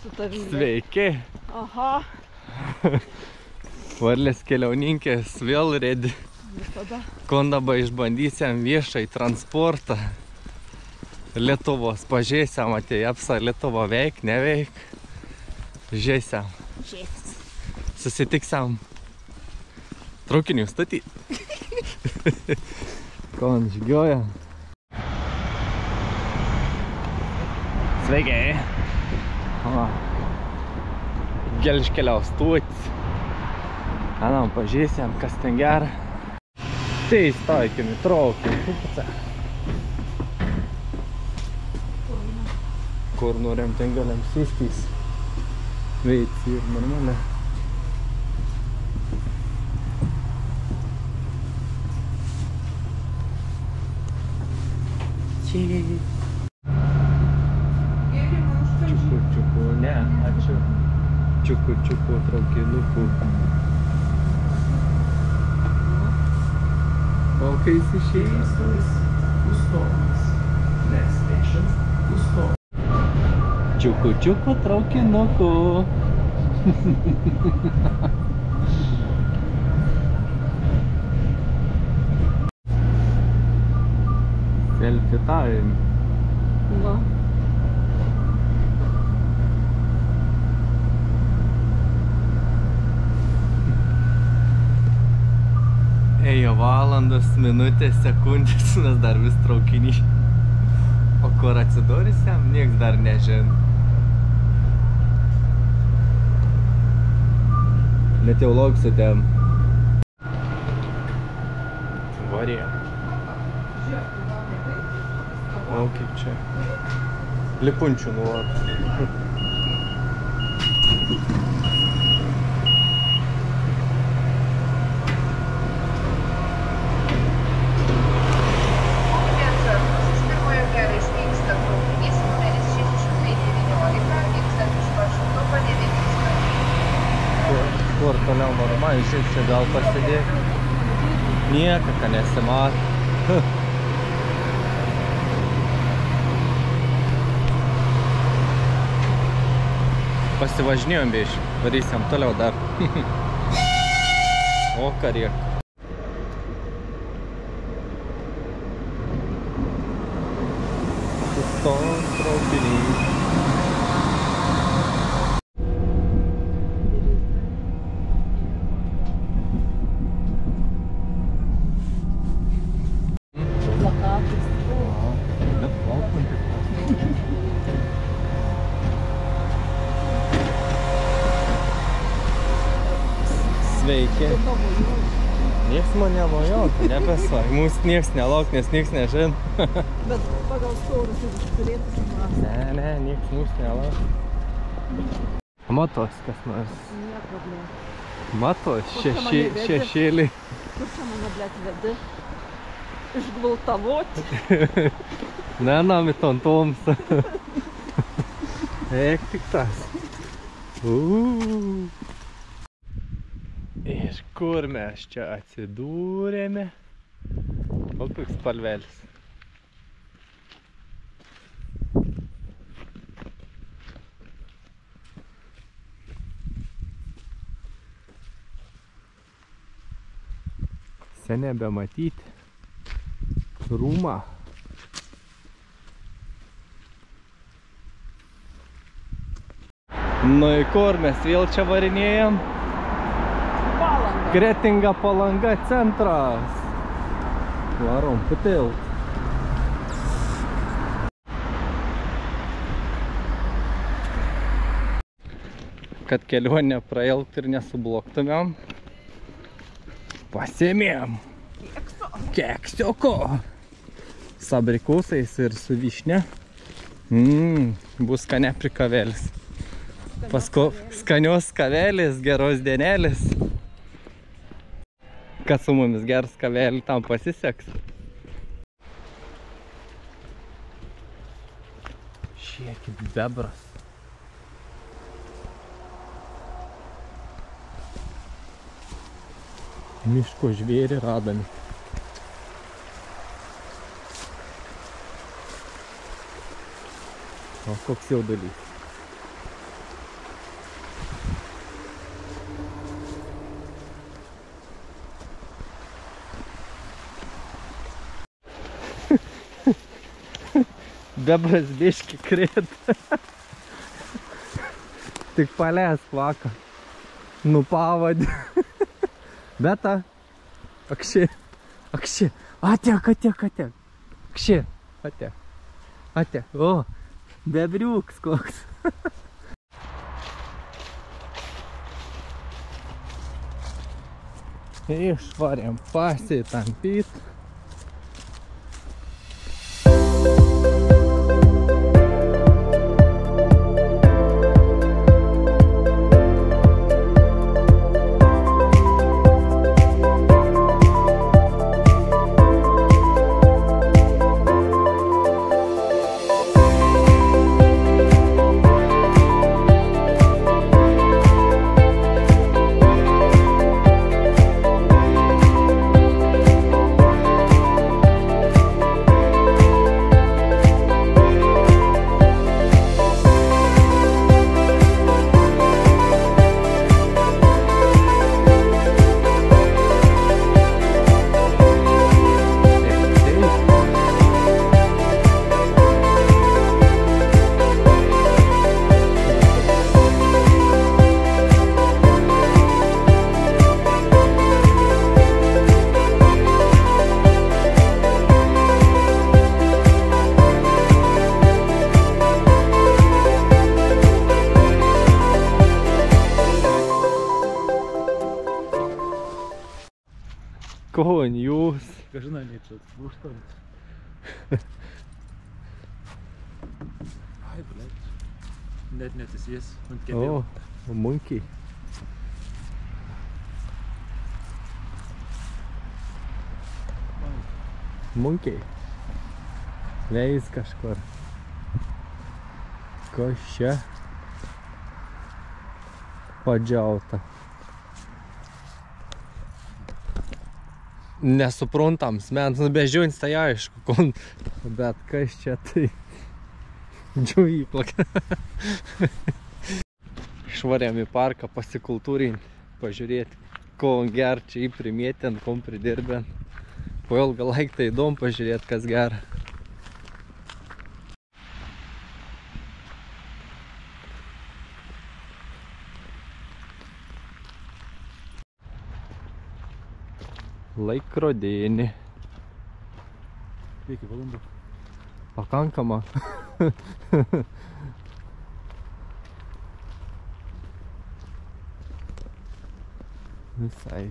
su tavimi. Sveiki. Aha. Varlės keliauninkės vėl redi. Visada. Kon dabar išbandysiam viešai transportą. Lietuvos pažiūrėsiam, apsa Lietuvo veik, neveik. Žiūrėsiam. Susitiksiam traukinių statyti. Kon žygioja. Sveiki. Gelžkeliaus stūtis. Anam pažiūrėsiam, kas ten gera. Tai įstaikim į traukinį. Kur norim, ten galim sėstys. Veici ir normaliai. Čiuku, ne, ačiū. Čiuku, traukinukų. O kai jis išėjęs, Ustomas. Next station, Ustomas. Čiuku, traukinukų. Selfie time. Va. Ėjo valandas, minutės, sekundės, mes dar vis traukinį. O kur atsidurisiam, nieks dar nežin. Net jau lauksitėm. Varė. O kaip čia. Lipunčių nuvat. Kur toliau normaliai, šiaip čia gal pasidėk. Nieka, ką nesimat. Pasivažinėjom biškį, varysiam toliau dar. O kariek. Sustos traukinys. Sveiki. Nieks mane mojuotų, nebesvai. Mūsų nieks nelauk, nes nieks nežin. Bet pagal storus jau turėtų suprasti. Ne, nieks mūsų nelauk. Matos kas nors. Ne problema. Matos šešėliai. Kur čia mane, blėt, vedi? Išgvaltavoti? Ne, namiton toms. Eik tik tas. Ir kur mes čia atsidūrėme? O koks spalvelis. Seniai bematyti rūmą. Nu į kur mes vėl čia varinėjam? Kretinga Palanga centras. Varom putilt. Kad kelionę prailgt ir nesubloktumėm, pasiėmėm keksioko su abrikusais ir su vyšne. Bus skania prikavelis. Paskui skanios kavelis, geros dienelis. Kad su mumis geras kavelį, tam pasiseks. Šiekit bebras. Miško žvėrį radami. O koks jaudulys. Bebras biški krėt. Tik palės kvaka. Nu pavadį. Beta. Akši. Akši. Atek. Akši. Atek. O. Bebriuks koks. Išvarėm pasitampyt. Kon jūs? Kažina niečia, užtant. Ai, blėt. Net netisės ant kėdėl. O, munkiai. Munkiai. Veis kažkur. Kas čia? Padžiauta. Nesuprantams, mes bežiūrint tai aišku, bet kas čia tai džiuvyplak. Išvarėm į parką pasikultūrinti, pažiūrėti, ko ger čia įprimėtent, kom pridirbent. Po ilgą laiką tai įdomu pažiūrėti, kas gera. Laikrodėnį. Kiek valandų? Pakankama. Visai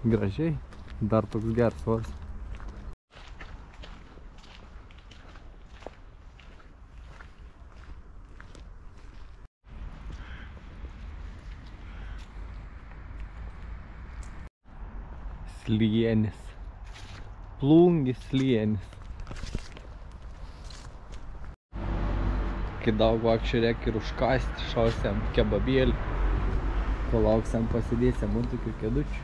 gražiai. Dar toks geras oras. Slienis. Plungis slienis. Kai daug vakščių reikia ir užkasti, šausiam kebabėlį. Kol lauksiam pasidėsiam ant tokių kėdučių.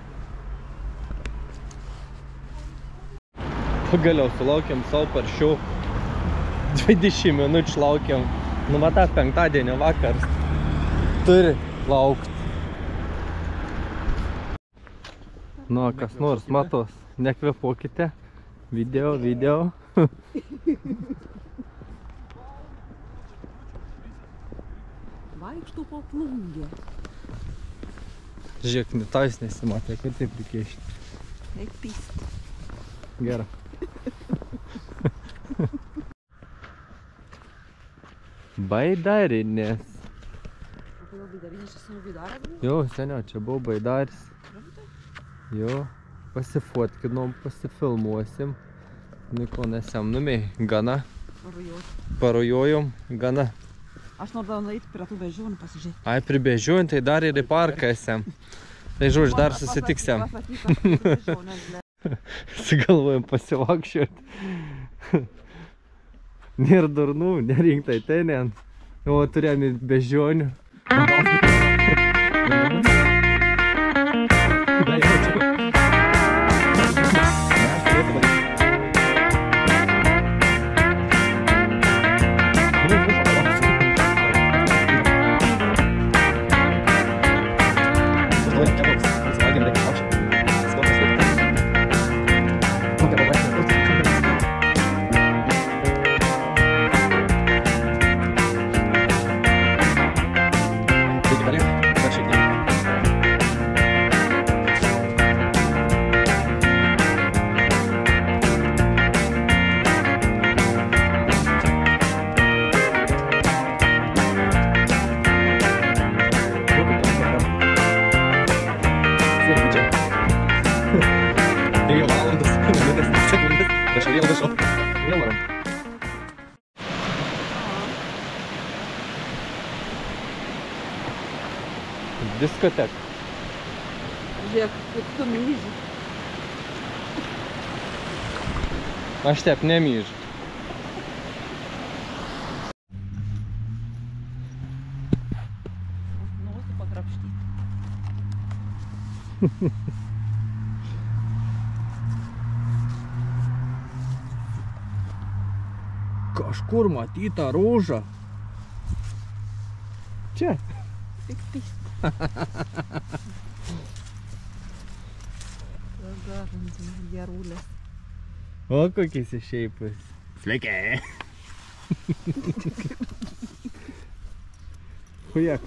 Pagaliau sulaukiam savo paršių. 20 minučių laukiam. Nu matą penktadienio vakaras. Turi laukti. Nu, kas nors matos, nekvėpuokite. Video. Vaikštų po plungę. Žiūrėk, tais nesimatė, kad taip prikeišti. Eik pyst. Gera. Baidarinės. O kodėl baidarinės čia savo baidarą buvo? Jo, seniau, čia buvo baidaris. Jo, pasifotkinom, pasifilmuosim. Niko nesiamnumiai, gana. Parujojom, gana. Aš noriu nueiti prie tų bežiūnų pasižiūrėti. Ai, prie bežiūnų, tai dar ir į parką esam. Tai žodžiu, dar susitiksam. Sigalvojam pasivakščioti. Nėra durnų, nerinktai tenien. O turėjom į bežiūnų. Diskoteka. Žiūrėk, kaip tu myži. Aš taip nemyžiu. Nosį pakrapštyti. Kažkur matyta rūža. Čia. Tik tai. Gerulės. O kokiais išeipais. Sveiki. Hujak.